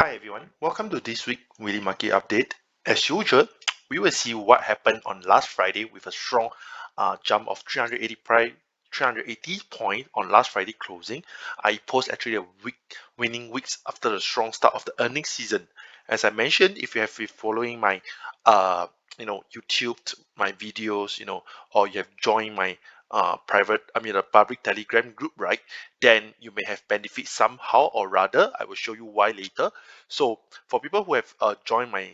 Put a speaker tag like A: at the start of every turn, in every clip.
A: Hi everyone, welcome to this week Weekly Market Update. As usual, we will see what happened on last Friday with a strong jump of 380 point on last Friday closing. I post actually a week winning weeks after the strong start of the earnings season. As I mentioned, if you have been following my YouTube, my videos, or you have joined my the public Telegram group, right? Then you may have benefit somehow, or rather I will show you why later. So for people who have joined my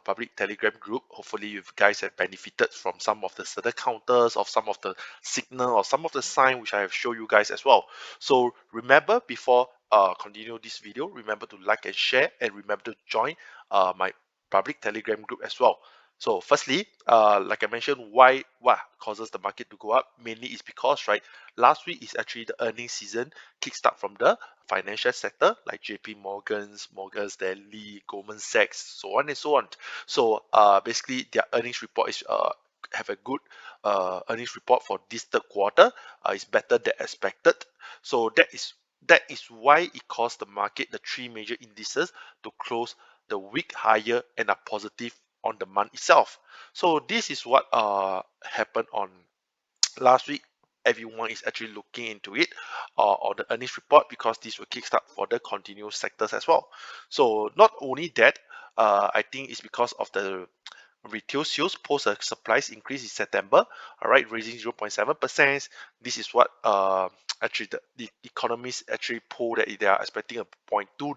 A: public Telegram group, hopefully you guys have benefited from some of the certain counters, of some of the signal, or some of the sign which I have shown you guys as well. So remember, before continue this video, remember to like and share, and remember to join my public Telegram group as well. So firstly, like I mentioned, what causes the market to go up mainly is because, right, last week is actually the earnings season kickstart from the financial sector like JP Morgan's, Morgan Stanley, Goldman Sachs, so on and so on. So basically their earnings report is have a good earnings report for this third quarter. It's better than expected. So that is why it caused the market, the three major indices, to close the week higher and are positive on the month itself. So this is what happened on last week. Everyone is actually looking into it or the earnings report, because this will kickstart for the continuous sectors as well. So not only that, I think it's because of the retail sales post a supplies increase in September, all right, raising 0.7%. This is what actually the economists actually poll that they are expecting a 0.2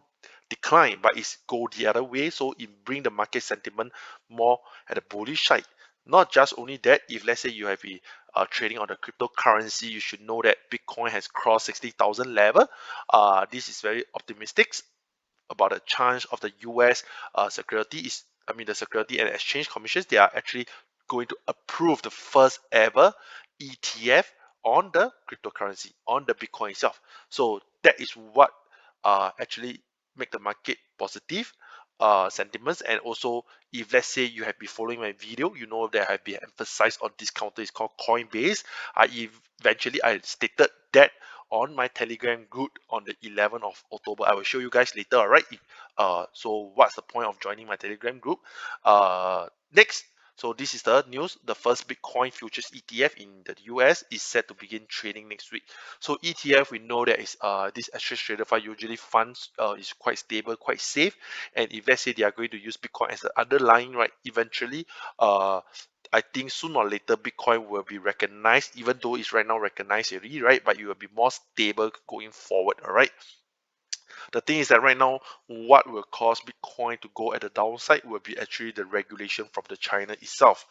A: decline, but it's go the other way, so it bring the market sentiment more at the bullish side. Not just only that, if let's say you have been trading on the cryptocurrency, you should know that Bitcoin has crossed 60,000 level. This is very optimistic about the chance of the US security is, the Security and Exchange Commissions, they are actually going to approve the first ever ETF on the cryptocurrency, on the Bitcoin itself. So that is what actually make the market positive sentiments. And also, if let's say you have been following my video, you know that I have been emphasized on this counter is called Coinbase. I stated that on my Telegram group on the 11th of October. I will show you guys later, all right? So what's the point of joining my Telegram group? Next, so this is the news. The first Bitcoin futures ETF in the US is set to begin trading next week. So ETF, we know that is this exchange traded fund, usually funds is quite stable, quite safe. And if let's say they are going to use Bitcoin as the underlying, right, eventually I think sooner or later Bitcoin will be recognized, even though it's right now recognized already, right? But it will be more stable going forward, all right? The thing is that right now, what will cause Bitcoin to go at the downside will be actually the regulation from the China itself.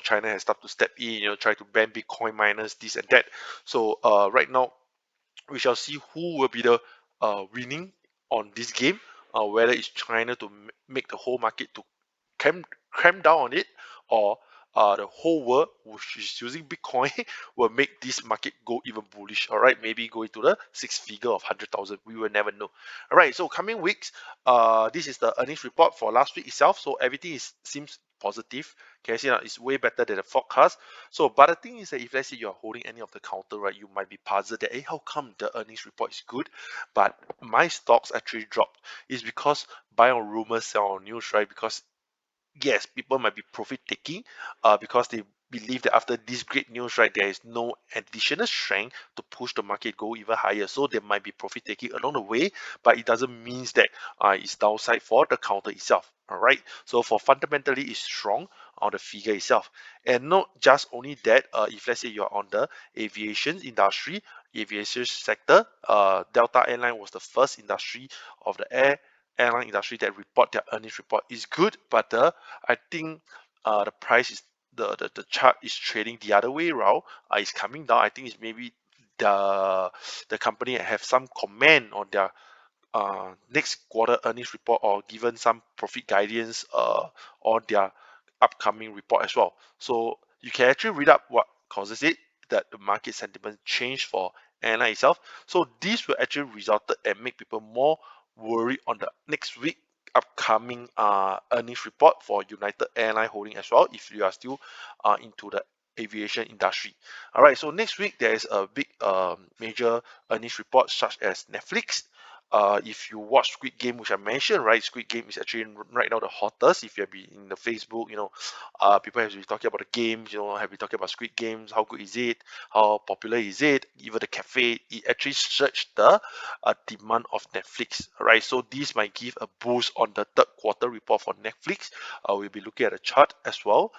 A: China has started to step in, try to ban Bitcoin miners, this and that. So right now, we shall see who will be the winning on this game. Whether it's China to make the whole market to cram down on it, or the whole world, which is using Bitcoin, will make this market go even bullish. All right, maybe going to the six figure of 100,000. We will never know. All right, so coming weeks, this is the earnings report for last week itself. So everything seems positive. Can you see now? It's way better than the forecast. So, but the thing is that if let's say you are holding any of the counter, right, you might be puzzled that, hey, how come the earnings report is good, but my stocks actually dropped? It's because buy on rumors, sell on news, right? Because yes, people might be profit taking because they believe that after this great news, right, there is no additional strength to push the market go even higher. So there might be profit taking along the way, but it doesn't mean that it's downside for the counter itself. All right. So for fundamentally, it's strong on the figure itself, and not just only that. If let's say you're on the aviation industry, aviation sector, Delta Airline was the first industry of the airline industry that report their earnings report is good, but I think the price is the chart is trading the other way around. It's coming down. I think it's maybe the company have some comment on their next quarter earnings report, or given some profit guidance on their upcoming report as well. So you can actually read up what causes it, that the market sentiment change for airline itself. So this will actually result and make people more worried on the next week upcoming earnings report for United Airline Holding as well, if you are still into the aviation industry. All right, so next week there is a big major earnings report such as Netflix, If you watch Squid Game, which I mentioned, right? Squid Game is actually right now the hottest. If you have been in the Facebook, people have been talking about the games, have been talking about Squid Games, how good is it, how popular is it, even the cafe, it actually surged the demand of Netflix, right? So this might give a boost on the third quarter report for Netflix. We'll be looking at a chart as well.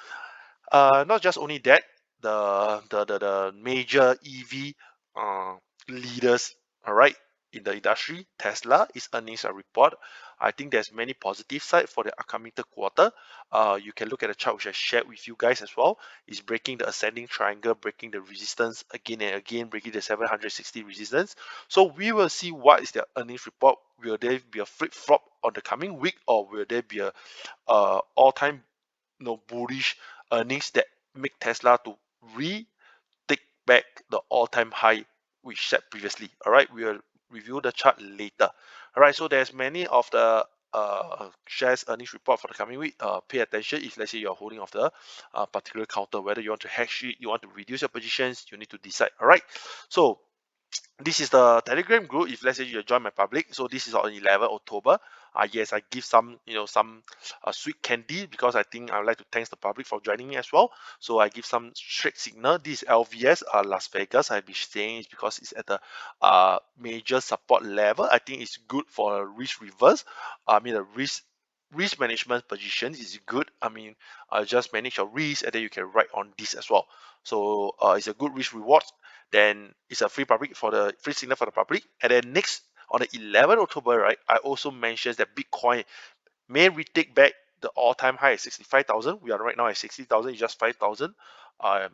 A: Not just only that, the major EV leaders, all right, in the industry, Tesla, its earnings are report. I think there's many positive side for the upcoming third quarter. You can look at the chart which I shared with you guys as well. It's breaking the ascending triangle, breaking the resistance again and again, breaking the 760 resistance. So we will see what is their earnings report. Will there be a flip flop on the coming week, or will there be a all-time bullish earnings that make Tesla to re take back the all-time high which set previously. All right, we will review the chart later. All right, so there's many of the shares earnings report for the coming week. Pay attention if let's say you're holding of the particular counter, whether you want to hedge it, you want to reduce your positions, you need to decide. All right, so this is the Telegram group. If let's say you join my public, so this is on 11 October. Yes, I give some some sweet candy because I think I would like to thank the public for joining me as well. So I give some straight signal. This is LVS Las Vegas. I've been saying it's because it's at the major support level. I think it's good for a risk reverse. I mean a risk management position is good. I mean, just manage your risk and then you can write on this as well. So it's a good risk reward. Then it's a free public for the free signal for the public. And then next on the 11th October, right, I also mentioned that Bitcoin may retake back the all-time high at 65,000. We are right now at 60,000. It's just 5,000.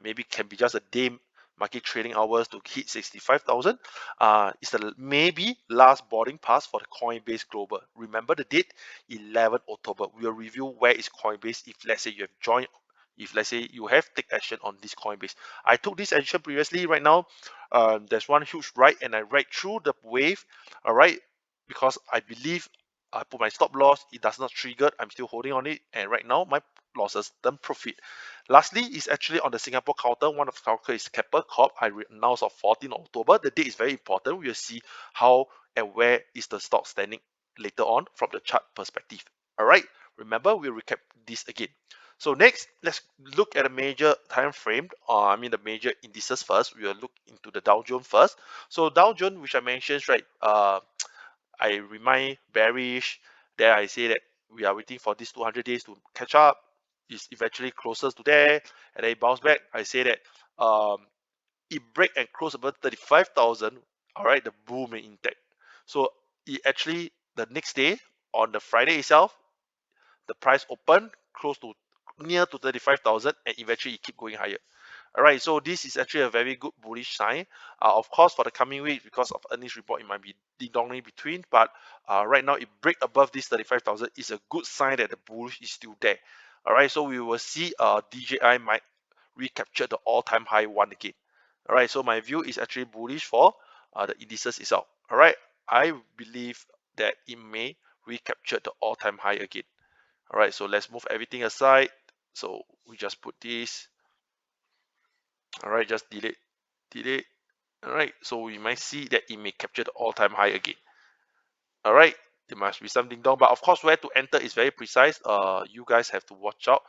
A: Maybe can be just a day market trading hours to hit 65,000. It's the maybe last boarding pass for the Coinbase Global. Remember the date, 11 October. We will review where is Coinbase if let's say you have joined. If let's say you have take action on this Coinbase, I took this action previously. Right now, there's one huge ride, and I ride through the wave. All right, because I believe I put my stop loss, it does not trigger, I'm still holding on it, and right now my losses turn profit. Lastly, is actually on the Singapore counter. One of the counter is Keppel Corp. I announced on 14 October. The date is very important. We will see how and where is the stock standing later on from the chart perspective. All right, remember we'll recap this again. So next, let's look at a major time frame. The major indices first. We will look into the Dow Jones first. So Dow Jones, which I mentioned, right? I remind bearish. There I say that we are waiting for these 200 days to catch up. It's eventually closer to there, and then it bounce back. I say that it break and close above 35,000. All right, the bull may intact. So it actually the next day on the Friday itself, the price opened close to near to 35,000, and eventually it keep going higher. All right, so this is actually a very good bullish sign. Of course, for the coming week, because of earnings report, it might be ding-donging between, but right now, it break above this 35,000 is a good sign that the bullish is still there. All right, so we will see DJI might recapture the all-time high one again. All right, so my view is actually bullish for the indices itself. All right, I believe that it may recapture the all-time high again. All right, so let's move everything aside. So we just put this. All right, just delete. All right, so we might see that it may capture the all-time high again. All right, there must be something down, but of course, where to enter is very precise. You guys have to watch out.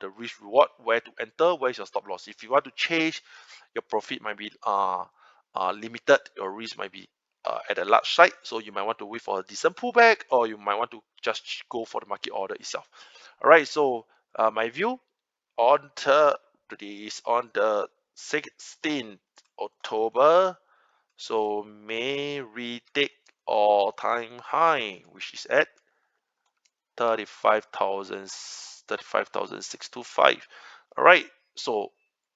A: The risk reward, where to enter, where is your stop loss. If you want to change, your profit might be limited. Your risk might be at a large side, so you might want to wait for a decent pullback, or you might want to just go for the market order itself. All right, so my view on this on the 16th October, so may retake all-time high, which is at 35,625. All right, so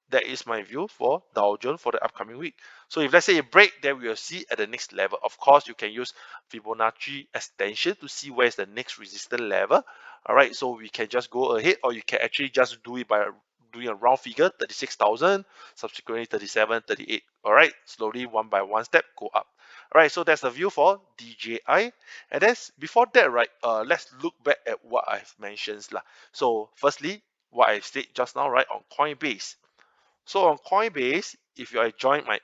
A: that is my view for Dow Jones for the upcoming week. So if let's say you break, then we will see at the next level. Of course, you can use Fibonacci extension to see where's the next resistance level. All right, so we can just go ahead, or you can actually just do it by doing a round figure, 36,000, subsequently 37, 38. All right, slowly one by one step go up. All right, so that's the view for DJI. And then before that, right, let's look back at what I've mentioned lah. So firstly, what I said just now, right, on Coinbase. So on Coinbase, if you join my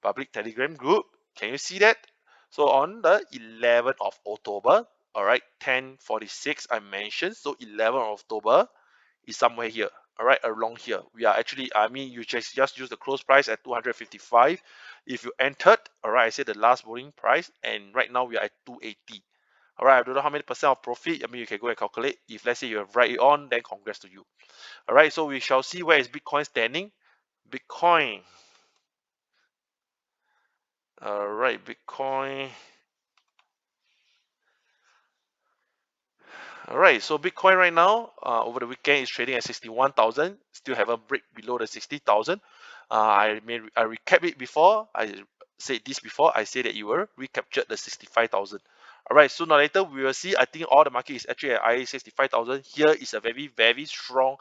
A: public Telegram group, can you see that? So on the 11th of October, all right, 10:46 I mentioned. So 11th of October is somewhere here, all right, along here. We are actually, I mean, you just use the close price at 255. If you entered, all right, I said the last bowling price, and right now we are at 280. All right, I don't know how many percent of profit. I mean, you can go and calculate. If let's say you have write it on, then congrats to you. All right, so we shall see where is Bitcoin standing. Bitcoin. All right, Bitcoin. All right, so Bitcoin right now, over the weekend is trading at 61,000. Still haven't break below the 60,000. I recap it before. I said this before. I said that you were recaptured the 65,000. All right, sooner or later we will see. I think all the market is actually at IA 65,000. Here is a very strong,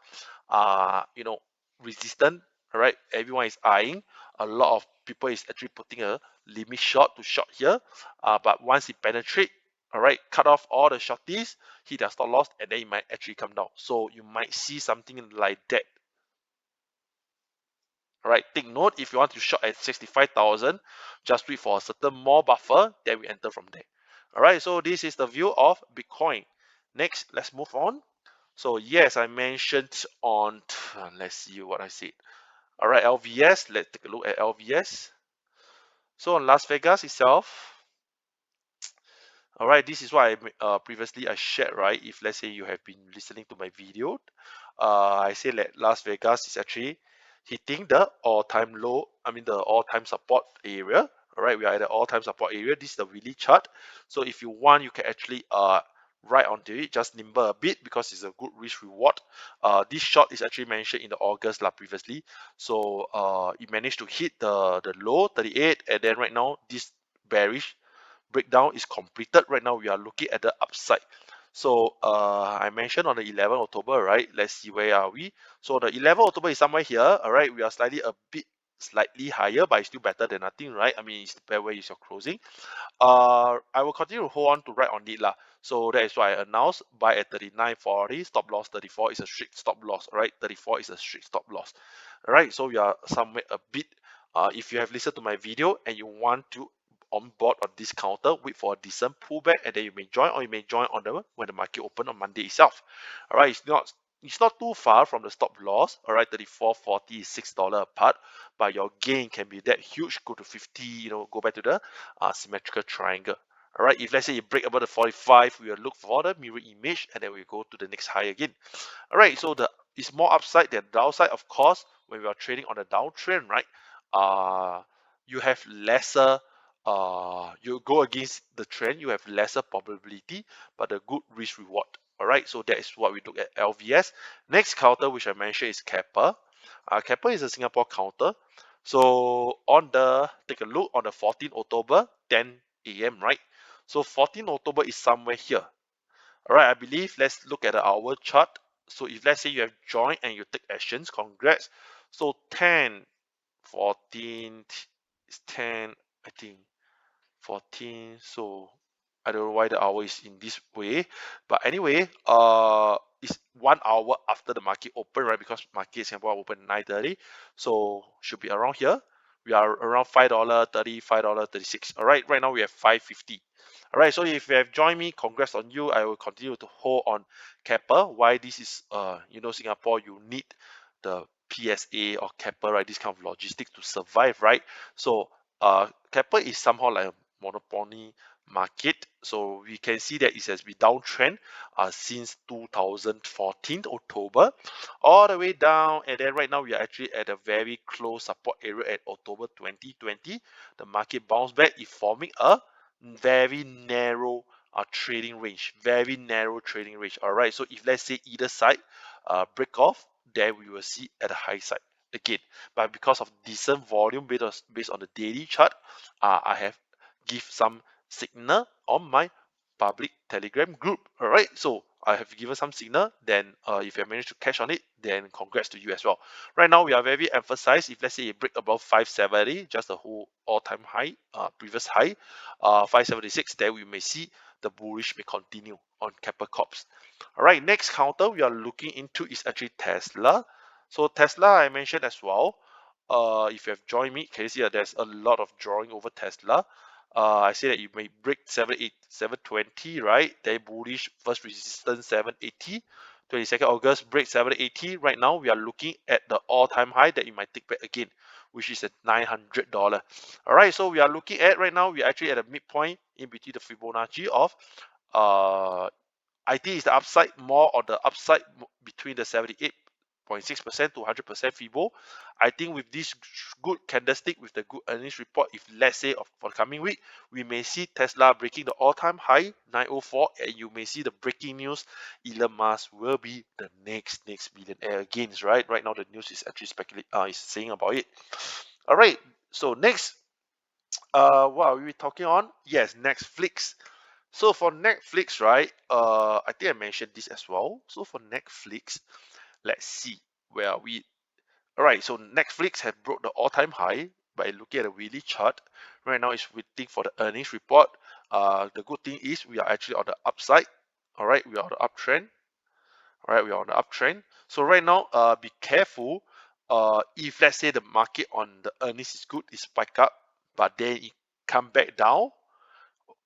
A: you know, resistance. All right, everyone is eyeing. A lot of people is actually putting a limit short to short here. But once it penetrate, all right, cut off all the shorties, hit their stop loss, and then it might actually come down. So you might see something like that. All right, take note, if you want to short at 65,000, just wait for a certain more buffer, then we enter from there. All right, so this is the view of Bitcoin. Next, let's move on. So yes, I mentioned on, let's see what I said. All right, LVS, let's take a look at LVS. So on Las Vegas itself, all right, this is what previously I shared, right? If let's say you have been listening to my video, I say that Las Vegas is actually hitting the all-time low, I mean the all-time support area. All right, we are at the all-time support area. This is the weekly chart. So if you want, you can actually write onto it, just nimble a bit because it's a good risk reward. This short is actually mentioned in the August previously. So it managed to hit the low 38, and then right now this bearish breakdown is completed. Right now we are looking at the upside. So I mentioned on the 11th October, right? Let's see where are we. So the 11th October is somewhere here. All right, we are slightly higher, but it's still better than nothing, right? I mean, it's depends where is your closing. I will continue to hold on to right on it lah. So that is why I announced buy at 39.40, stop loss 34 is a strict stop loss. All right, 34 is a strict stop loss. All right, so we are somewhere a bit. If you have listened to my video and you want to on board on this counter, wait for a decent pullback, and then you may join, or you may join on the when the market open on Monday itself. All right, it's not too far from the stop loss. All right, 34.40 is $6 apart, but your gain can be that huge. Go to 50, go back to the symmetrical triangle. All right, if let's say you break above the 45, we will look for the mirror image, and then we go to the next high again. All right, so it's more upside than downside. Of course, when we are trading on the downtrend, right? You have lesser. You go against the trend, you have lesser probability, but a good risk reward. All right, so that is what we look at LVS. Next counter, which I mentioned, is Kappa. Kappa is a Singapore counter. So take a look on the 14th October, 10 a.m. Right? So 14th October is somewhere here. All right, I believe let's look at the hour chart. So if let's say you have joined and you take actions, congrats. So 10, 14 is 10, I think 14. So I don't know why the hour is in this way, but anyway, it's 1 hour after the market open, right? Because market in Singapore open 9:30, so should be around here. We are around $5.30, $5.36. All right, right now we have 5.50. All right, so if you have joined me, congrats on you. I will continue to hold on Kappa. Why this is Singapore, you need the PSA or Kappa, right? This kind of logistics to survive, right? So Kappa is somehow like a monopoly market. So we can see that it has been downtrend since 2014 October, all the way down, and then right now we are actually at a very close support area at October 2020. The market bounced back, it forming a very narrow trading range, very narrow trading range. All right, so if let's say either side break off, then we will see at the high side again. But because of decent volume based on the daily chart, I have give some signal on my public telegram group. All right, so I have given some signal. Then if you managed to catch on it, then congrats to you as well. Right now we are very emphasized, if let's say you break above 570, just the whole all-time high, previous high, 576, then we may see the bullish may continue on Kappa Corps. All right, next counter we are looking into is actually Tesla. So Tesla I mentioned as well. If you have joined me, can you see that there's a lot of drawing over Tesla? I say that you may break 720, right? Then bullish first resistance 780. 22nd August break 780. Right now we are looking at the all-time high that you might take back again, which is at $900. All right, so we are looking at right now. We are actually at a midpoint in between the Fibonacci of I think it's the upside, more on the upside between the 78.6% to 100% Fibo. I think with this good candlestick, with the good earnings report, if let's say for the coming week, we may see Tesla breaking the all-time high 904, and you may see the breaking news: Elon Musk will be the next billionaire again. Right now the news is actually is saying about it. All right, so next, what are we talking on? Yes, Netflix. So for Netflix, right? I think I mentioned this as well. So for Netflix, let's see where are we. All right, so Netflix have broke the all-time high by looking at the weekly chart. Right now, it's waiting for the earnings report. The good thing is we are actually on the upside. All right, we are on the uptrend. All right, we are on the uptrend. So right now, be careful. If let's say the market on the earnings is good, it spike up, but then it come back down,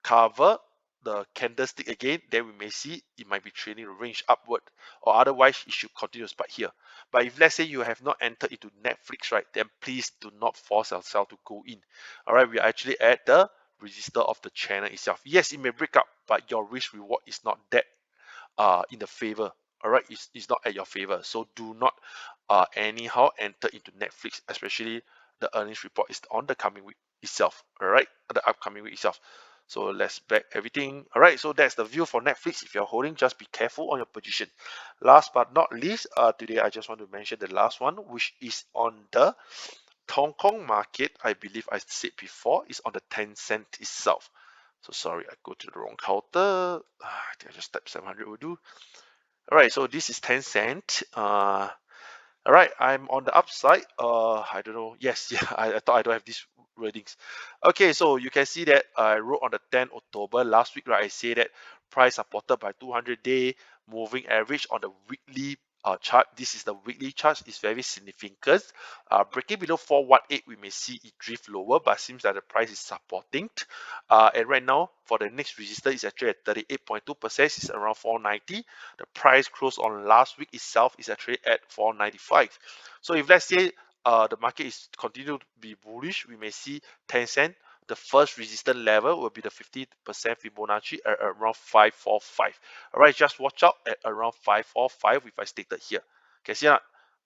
A: cover the candlestick again, then we may see it might be trading range upward, or otherwise it should continue to spike here. But if let's say you have not entered into Netflix, right, then please do not force yourself to go in. All right, we are actually at the resistor of the channel itself. Yes, it may break up, but your risk reward is not that in the favor. All right, it's not at your favor. So do not anyhow enter into Netflix, especially the earnings report is on the coming week itself. All right, the upcoming week itself. So let's back everything. All right, so that's the view for Netflix. If you're holding, just be careful on your position. Last but not least, today I just want to mention the last one, which is on the Hong Kong market. I believe I said before, is on the Tencent itself. So sorry, I go to the wrong counter. I think I just typed 700 will do. All right, so this is Tencent. All right, I'm on the upside. I don't know. Yes, yeah, I thought I don't have these wordings. Okay, so you can see that I wrote on the 10th October last week, right? I say that price supported by 200-day moving average on the weekly chart. This is the weekly chart. It's very significant. Breaking below 418, we may see it drift lower, but seems that the price is supporting. And right now, for the next resistance, it's actually at 38.2%. It's around 490. The price close on last week itself is actually at 495. So if let's say the market is continue to be bullish, we may see Tencent. The first resistance level will be the 50% Fibonacci at around 545. All right, just watch out at around 545 if I stated here. Okay, see that?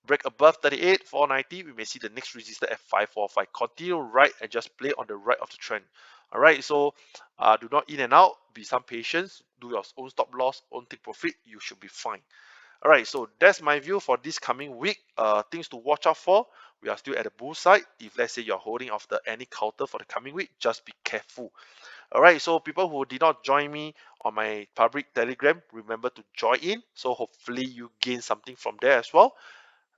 A: Break above 38, 490, we may see the next resistance at 545. Continue right and just play on the right of the trend. All right, so do not in and out, be some patience, do your own stop loss, own take profit, you should be fine. All right, so that's my view for this coming week. Things to watch out for. We are still at the bull side. If let's say you're holding off any counter for the coming week, just be careful. All right, so people who did not join me on my public Telegram, remember to join in. So hopefully you gain something from there as well.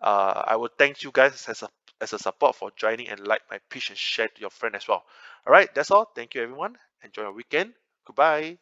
A: I will thank you guys as a support for joining and like my page and share to your friend as well. All right, that's all. Thank you everyone. Enjoy your weekend. Goodbye.